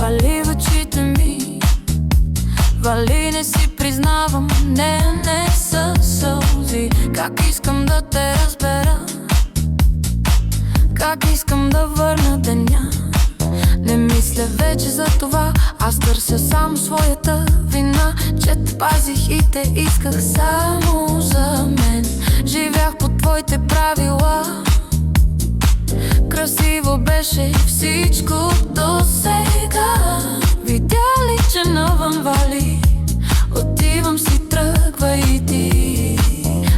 вали в очите ми. Вали, не си признавам, не са сълзи. Как искам да те разбера, как искам да върна деня. Не мисля вече за това, аз търся само своята вина, че те пазих и те исках само за мен. Живях по твоите правила, красиво беше всичко до сега. Видя ли, че навън вали, отивам си, тръгва и ти.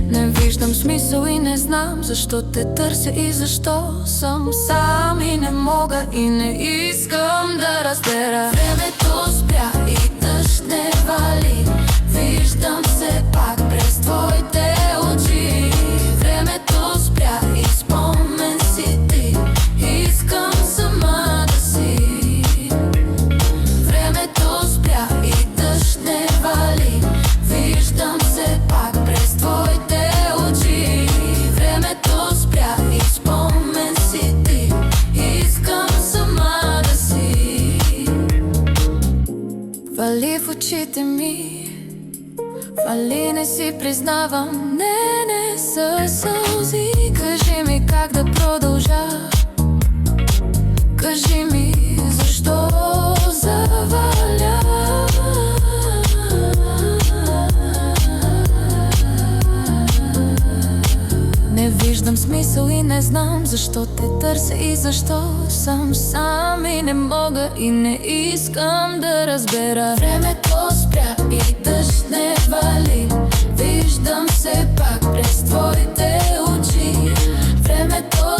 Не виждам смисъл и не знам защо те търся и защо съм сам. И не мога и не искам да разбера. Времето спря и дъжд не вали, виждам се пак през твоите очи. Времето спря и спомен си ти, искам сама да си. Времето спря и дъжд не вали, виждам се пак през твоите очи. Времето спря и спомен си ти, искам сама да си. Вали в очите ми, вали, не си признавам, не са сълзи. Кажи ми как да продължа, кажи ми защо заваля. Не виждам смисъл и не знам защо те търся и защо съм сам. И не мога и не искам да разбера. Времето спря и дъжд не вали, виждам се пак през твоите очи. Времето